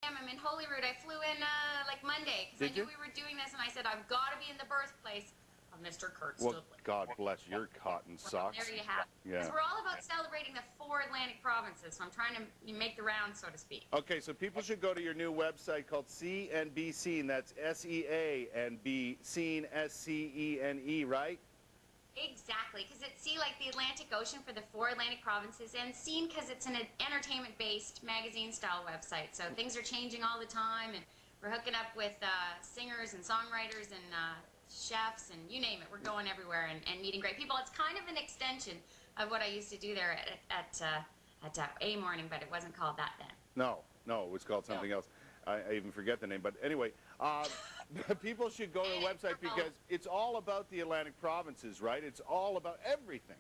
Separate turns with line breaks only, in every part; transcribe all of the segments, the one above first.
I'm in Holyrood. I flew in like Monday because I knew we were doing this, and I said I've got to be in the birthplace of Mr. Kurt Stoodley.
Well, God bless your cotton socks.
There you have it. Because we're all about celebrating the 4 Atlantic provinces, so I'm trying to make the round, so to speak.
Okay, so people should go to your new website called See and Be Seen. That's S-E-A and Be Seen, S-C-E-N-E, right?
Exactly, because it's See like the Atlantic Ocean for the 4 Atlantic provinces, and Seen because it's an entertainment-based magazine-style website. So things are changing all the time, and we're hooking up with singers and songwriters and chefs and you name it. We're going everywhere and meeting great people. It's kind of an extension of what I used to do there at A-Morning, but it wasn't called that then.
No, it was called something else. I even forget the name. But anyway, people should go to the website because it's all about the Atlantic provinces, right? It's all about everything.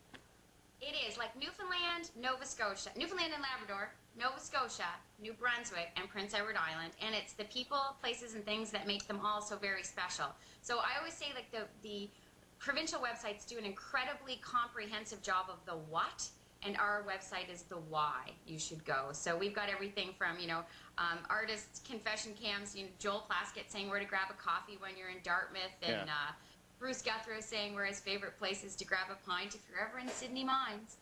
It is, like Newfoundland, Nova Scotia, Newfoundland and Labrador, Nova Scotia, New Brunswick, and Prince Edward Island. And it's the people, places, and things that make them all so very special. So I always say, like, the provincial websites do an incredibly comprehensive job of the what, and our website is the why you should go. So we've got everything from, artists' confession cams, Joel Plaskett saying where to grab a coffee when you're in Dartmouth, and Bruce Guthrie saying where his favorite place is to grab a pint if you're ever in Sydney Mines.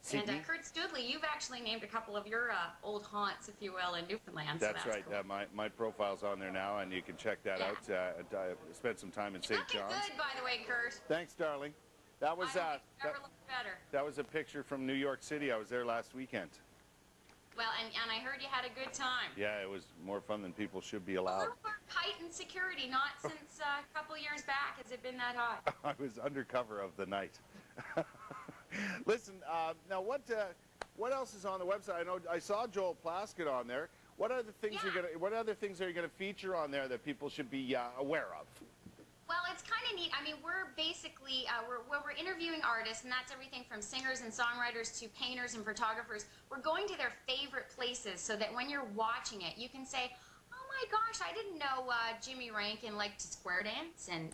Sydney? And Kurt Stoodley, you've actually named a couple of your old haunts, if you will, in Newfoundland.
That's right.
Cool.
My profile's on there now, and you can check that out. I spent some time in St. John's.
Looking good, by the way, Kurt.
Thanks, darling. That was
never looked better.
That was a picture from New York City. I was there last weekend.
Well, and I heard you had a good time.
Yeah, it was more fun than people should be allowed.
A little more heightened security, not since a couple years back has it been that high.
I was undercover of the night. Listen, now what else is on the website? I know I saw Joel Plaskett on there. What other things what other things are you gonna feature on there that people should be aware of?
Well, it's kind of neat. I mean, we're basically, we're interviewing artists, and that's everything from singers and songwriters to painters and photographers. We're going to their favorite places so that when you're watching it, you can say, oh my gosh, I didn't know Jimmy Rankin liked to square dance. And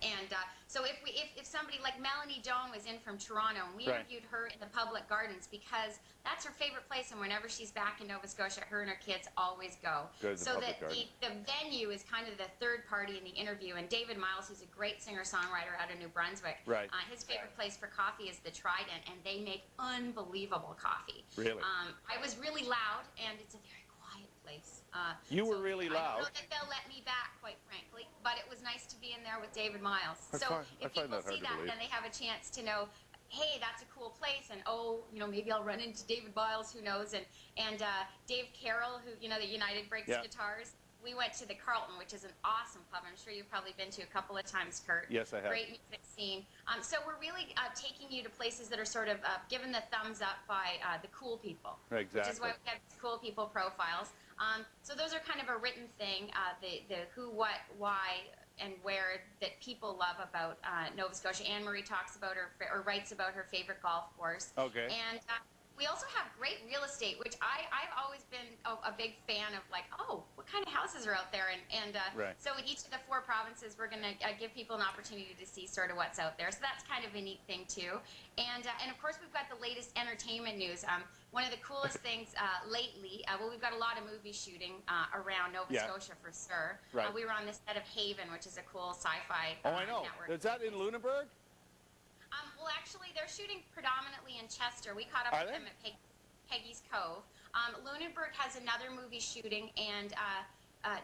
so if somebody like Melanie Doan was in from Toronto, and we interviewed her in the public gardens because that's her favorite place, and whenever she's back in Nova Scotia, her and her kids always go. So that the venue is kind of the third party in the interview. And David Miles, who's a great singer-songwriter out of New Brunswick, his favorite place for coffee is the Trident, and they make unbelievable coffee.
Really?
I was really loud, and it's a very quiet place.
You were really loud.
I don't know that they'll let me back, quite frankly, but it was nice to be in there with David Miles. If people see that, then they have a chance to know, hey, that's a cool place, and maybe I'll run into David Miles, who knows, and Dave Carroll, who, the United Breaks guitars. We went to the Carlton, which is an awesome pub. I'm sure you've probably been to a couple of times, Kurt.
Yes, I have.
Great music scene. So we're really taking you to places that are sort of given the thumbs up by the cool people.
Exactly.
Which is why we have cool people profiles. So those are kind of a written thing, the who, what, why, and where that people love about Nova Scotia. Anne Marie talks about or writes about her favorite golf course.
Okay.
And we also have great real estate, which I've always been a big fan of, like, what kind of houses are out there? And so in each of the 4 provinces, we're going to give people an opportunity to see sort of what's out there. So that's kind of a neat thing, too. And of course, we've got the latest entertainment news. One of the coolest things lately, we've got a lot of movie shooting around Nova Scotia, for sure. We were on the set of Haven, which is a cool sci-fi network.
Is that in Lunenburg?
Well, actually, they're shooting predominantly in Chester. We caught up with them at Peggy's Cove. Lunenburg has another movie shooting, and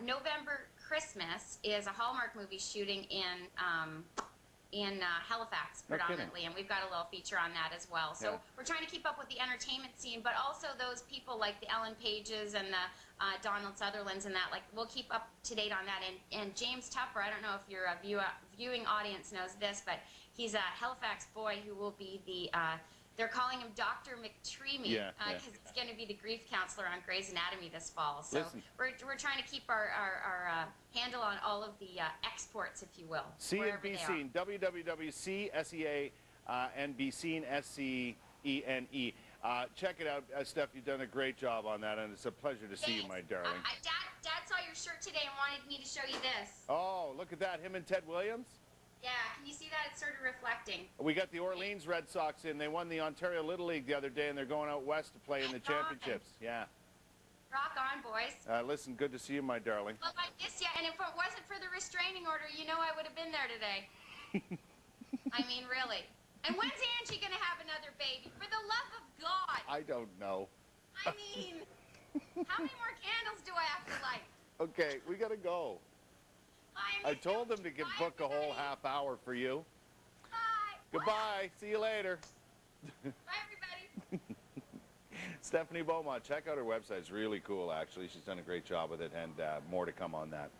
November Christmas is a Hallmark movie shooting in Halifax predominantly, and we've got a little feature on that as well. So we're trying to keep up with the entertainment scene, but also those people like the Ellen Pages and the Donald Sutherlands and that. Like, we'll keep up to date on that. And James Tupper, I don't know if your viewing audience knows this, but he's a Halifax boy who will be the they're calling him Dr. McTreamy because he's going to be the grief counselor on Grey's Anatomy this fall. So we're trying to keep our handle on all of the exports, if you will.
See and Be Seen. www.csea and Be Seen, SCENE. Check it out, Steph. You've done a great job on that, and it's a pleasure to see you, my darling.
Dad saw your shirt today and wanted me to show you this.
Oh, look at that. Him and Ted Williams?
Yeah, can you see that? It's sort of reflecting.
We got the Orleans Red Sox in. They won the Ontario Little League the other day, and they're going out west to play in the championships. Yeah.
Rock on, boys.
Listen, good to see you, my darling.
Well, I miss you, and if it wasn't for the restraining order, you know I would have been there today. I mean, really. And when's Angie going to have another baby? For the love of God.
I don't know.
I mean, how many more candles do I have to light?
Okay, we got to go. I told them to book a whole half hour for you.
Bye.
Goodbye. See you later.
Bye, everybody.
Stephanie Beaumont, check out her website. It's really cool, actually. She's done a great job with it, and more to come on that.